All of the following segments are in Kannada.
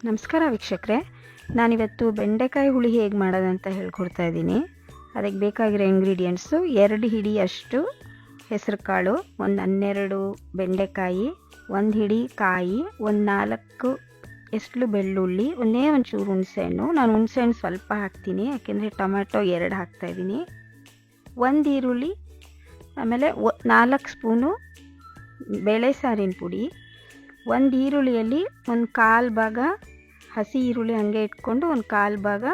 ನಮಸ್ಕಾರ ವೀಕ್ಷಕರೇ, ನಾನಿವತ್ತು ಬೆಂಡೆಕಾಯಿ ಹುಳಿ ಹೇಗೆ ಮಾಡೋದಂತ ಹೇಳ್ಕೊಡ್ತಾ ಇದ್ದೀನಿ. ಅದಕ್ಕೆ ಬೇಕಾಗಿರೋ ಇಂಗ್ರೀಡಿಯೆಂಟ್ಸು 2 ಹಿಡಿಯಷ್ಟು ಹೆಸರು ಕಾಳು, ಒಂದು 12 ಬೆಂಡೆಕಾಯಿ, 1 ಹಿಡಿ ಕಾಯಿ, ಒಂದು 4 ಎಸ್ಳು ಬೆಳ್ಳುಳ್ಳಿ, ಒಂಚೂರು ಹುಣಸೆಹಣ್ಣು. ನಾನು ಹುಣಸೆಹಣ್ಣು ಸ್ವಲ್ಪ ಹಾಕ್ತೀನಿ, ಯಾಕೆಂದರೆ ಟೊಮೆಟೊ 2 ಹಾಕ್ತಾಯಿದ್ದೀನಿ. 1 ಈರುಳ್ಳಿ, ಆಮೇಲೆ 4 ಸ್ಪೂನು ಬೇಳೆ ಸಾರಿನ ಪುಡಿ. 1 ಈರುಳ್ಳಿಯಲ್ಲಿ ಒಂದು 1/4 ಭಾಗ ಹಸಿ ಈರುಳ್ಳಿ ಹಾಗೆ ಇಟ್ಕೊಂಡು 1/4 ಭಾಗ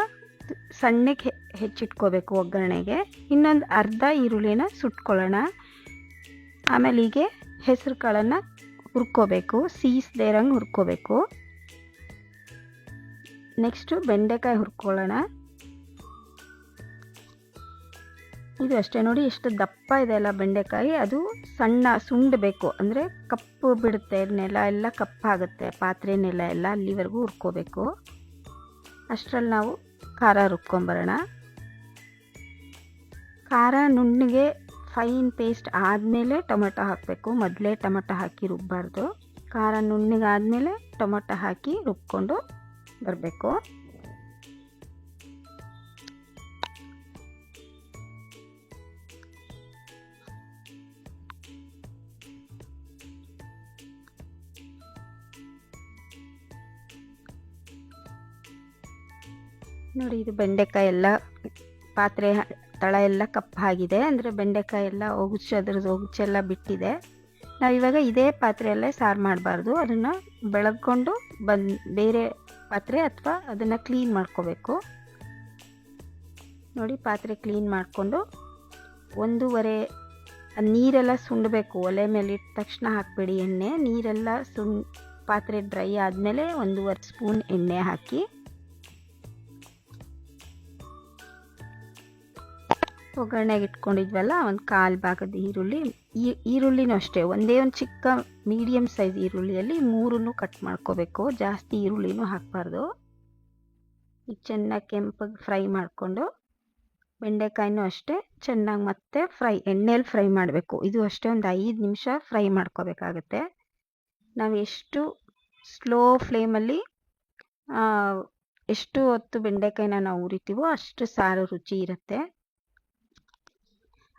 ಸಣ್ಣಗೆ ಹೆಚ್ಚಿಟ್ಕೋಬೇಕು ಒಗ್ಗರಣೆಗೆ. ಇನ್ನೊಂದು ಅರ್ಧ ಈರುಳ್ಳಿನ ಸುಟ್ಕೊಳ್ಳೋಣ. ಆಮೇಲೆ ಹೀಗೆ ಹೆಸರು ಕಾಳನ್ನು ಹುರ್ಕೋಬೇಕು, ಸೀಸದೇ ಇರೋಂಗೆ ಹುರ್ಕೋಬೇಕು. ನೆಕ್ಸ್ಟು ಬೆಂಡೆಕಾಯಿ ಹುರ್ಕೊಳ್ಳೋಣ. ಇದು ಅಷ್ಟೇ ನೋಡಿ, ಎಷ್ಟು ದಪ್ಪ ಇದೆ ಅಲ್ಲ ಬೆಂಡೆಕಾಯಿ. ಅದು ಸಣ್ಣ ಸುಂಡಬೇಕು, ಅಂದರೆ ಕಪ್ಪು ಬಿಡುತ್ತೆ, ನೆಲ ಎಲ್ಲ ಕಪ್ಪಾಗುತ್ತೆ, ಪಾತ್ರೆ ನೆಲ ಎಲ್ಲ, ಅಲ್ಲಿವರೆಗೂ ಹುರ್ಕೋಬೇಕು. ಅಷ್ಟರಲ್ಲಿ ನಾವು ಖಾರ ರುಬ್ಕೊಂಬರೋಣ. ಖಾರ ನುಣ್ಣಗೆ ಫೈನ್ ಪೇಸ್ಟ್ ಆದಮೇಲೆ ಟೊಮೆಟೊ ಹಾಕಬೇಕು, ಮೊದಲೇ ಟೊಮೆಟೊ ಹಾಕಿ ರುಬ್ಬಾರ್ದು. ಖಾರ ನುಣ್ಣಗೆ ಆದಮೇಲೆ ಟೊಮೆಟೊ ಹಾಕಿ ರುಬ್ಕೊಂಡು ಬರಬೇಕು. ನೋಡಿ, ಇದು ಬೆಂಡೆಕಾಯಿ ಎಲ್ಲ ಪಾತ್ರೆ ತಳ ಎಲ್ಲ ಕಪ್ಪಾಗಿದೆ, ಅಂದರೆ ಬೆಂಡೆಕಾಯಿ ಎಲ್ಲ ಒಗುಚೆಲ್ಲ ಬಿಟ್ಟಿದೆ. ನಾವಿವಾಗ ಇದೇ ಪಾತ್ರೆಯಲ್ಲೇ ಸಾರು ಮಾಡಬಾರ್ದು, ಅದನ್ನು ಬೆಳಗ್ಕೊಂಡು ಬೇರೆ ಪಾತ್ರೆ ಅಥವಾ ಅದನ್ನು ಕ್ಲೀನ್ ಮಾಡ್ಕೋಬೇಕು. ನೋಡಿ, ಪಾತ್ರೆ ಕ್ಲೀನ್ ಮಾಡಿಕೊಂಡು 1:30 ನೀರೆಲ್ಲ ಸುಂಡಬೇಕು. ಒಲೆ ಮೇಲೆ ಇಟ್ಟ ತಕ್ಷಣ ಹಾಕಬೇಡಿ ಎಣ್ಣೆ. ನೀರೆಲ್ಲ ಪಾತ್ರೆ ಡ್ರೈ ಆದಮೇಲೆ 1.5 ಸ್ಪೂನ್ ಎಣ್ಣೆ ಹಾಕಿ ಒಗ್ಗರಣೆಗೆ ಇಟ್ಕೊಂಡಿದ್ವಲ್ಲ, ಒಂದು 1/4 ಭಾಗದ ಈರುಳ್ಳಿನೂ ಅಷ್ಟೇ ಒಂದು ಚಿಕ್ಕ ಮೀಡಿಯಮ್ ಸೈಜ್ ಈರುಳ್ಳಿಯಲ್ಲಿ 3 ಕಟ್ ಮಾಡ್ಕೋಬೇಕು. ಜಾಸ್ತಿ ಈರುಳ್ಳಿನೂ ಹಾಕಬಾರ್ದು. ಈಗ ಚೆನ್ನಾಗಿ ಕೆಂಪಗೆ ಫ್ರೈ ಮಾಡಿಕೊಂಡು ಬೆಂಡೆಕಾಯಿನೂ ಅಷ್ಟೇ ಚೆನ್ನಾಗಿ ಮತ್ತೆ ಎಣ್ಣೆಯಲ್ಲಿ ಫ್ರೈ ಮಾಡಬೇಕು. ಇದು ಅಷ್ಟೇ ಒಂದು 5 ನಿಮಿಷ ಫ್ರೈ ಮಾಡ್ಕೋಬೇಕಾಗತ್ತೆ. ನಾವು ಎಷ್ಟು ಸ್ಲೋ ಫ್ಲೇಮಲ್ಲಿ ಎಷ್ಟು ಹೊತ್ತು ಬೆಂಡೆಕಾಯಿನ ನಾವು ಉರಿತೀವೋ ಅಷ್ಟು ಸಾರು ರುಚಿ ಇರುತ್ತೆ.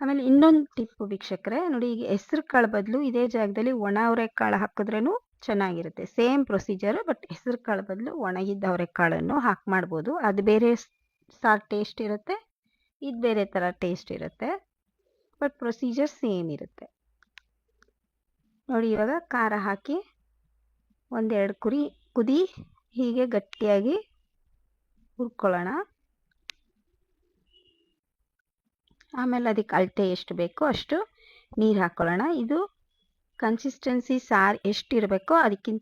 ಆಮೇಲೆ ಇನ್ನೊಂದು ಟಿಪ್ಪು ವೀಕ್ಷಕರೇ, ನೋಡಿ, ಈಗ ಹೆಸರು ಕಾಳು ಬದಲು ಇದೇ ಜಾಗದಲ್ಲಿ ಒಣ ಅವರೆಕಾಳು ಹಾಕಿದ್ರೂ ಚೆನ್ನಾಗಿರುತ್ತೆ. ಸೇಮ್ ಪ್ರೊಸೀಜರ್, ಬಟ್ ಹೆಸರು ಕಾಳು ಬದಲು ಒಣಗಿದ್ದ ಅವರೆಕಾಳನ್ನು ಹಾಕಿ ಮಾಡ್ಬೋದು. ಅದು ಬೇರೆ ಸಾರು ಟೇಸ್ಟ್ ಇರುತ್ತೆ, ಇದು ಬೇರೆ ಥರ ಟೇಸ್ಟ್ ಇರುತ್ತೆ, ಬಟ್ ಪ್ರೊಸೀಜರ್ ಸೇಮ್ ಇರುತ್ತೆ. ನೋಡಿ, ಇವಾಗ ಖಾರ ಹಾಕಿ 1-2 ಕುದಿ ಹೀಗೆ ಗಟ್ಟಿಯಾಗಿ ಹುರ್ಕೊಳ್ಳೋಣ. ಆಮೇಲೆ ಅದಕ್ಕೆ ಅಳತೆ ಎಷ್ಟು ಬೇಕೋ ಅಷ್ಟು ನೀರು ಹಾಕ್ಕೊಳ್ಳೋಣ. ಇದು ಕನ್ಸಿಸ್ಟೆನ್ಸಿ ಸಾರು ಎಷ್ಟಿರಬೇಕೋ ಅದಕ್ಕಿಂತ,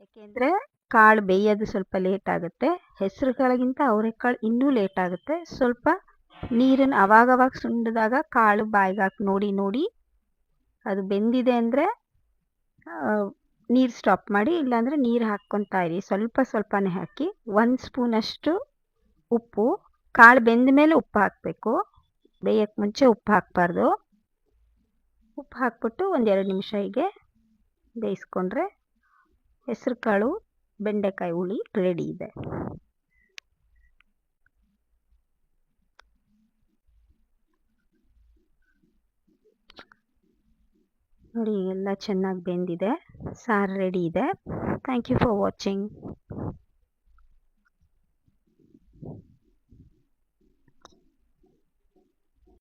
ಯಾಕೆಂದರೆ ಕಾಳು ಬೇಯೋದು ಸ್ವಲ್ಪ ಲೇಟ್ ಆಗುತ್ತೆ. ಹೆಸರು ಕಾಳಿಗಿಂತ ಅವರೆಕಾಳು ಇನ್ನೂ ಲೇಟ್ ಆಗುತ್ತೆ. ಸ್ವಲ್ಪ ನೀರನ್ನು ಅವಾಗವಾಗ ಸುಂಡಿದಾಗ ಕಾಳು ಬಾಯಿಗೆ ಹಾಕಿ ನೋಡಿ ಅದು ಬೆಂದಿದೆ ಅಂದರೆ ನೀರು ಸ್ಟಾಪ್ ಮಾಡಿ, ಇಲ್ಲಾಂದರೆ ನೀರು ಹಾಕ್ಕೊತಾ ಇರಿ. ಸ್ವಲ್ಪನೇ ಹಾಕಿ. 1 ಸ್ಪೂನಷ್ಟು ಉಪ್ಪು. ಕಾಳು ಬೆಂದ ಮೇಲೆ ಉಪ್ಪು ಹಾಕಬೇಕು, ಬೇಯಕ್ಕೆ ಮುಂಚೆ ಉಪ್ಪು ಹಾಕಬಾರ್ದು. ಉಪ್ಪು ಹಾಕ್ಬಿಟ್ಟು 1-2 ನಿಮಿಷ ಹೀಗೆ ಬೇಯಿಸ್ಕೊಂಡ್ರೆ ಹೆಸರು ಕಾಳು ಬೆಂಡೆಕಾಯಿ ಹುಳಿ ರೆಡಿ ಇದೆ. ನೋಡಿ, ಎಲ್ಲ ಚೆನ್ನಾಗಿ ಬೆಂದಿದೆ, ಸಾರು ರೆಡಿ ಇದೆ. Thank you for watching.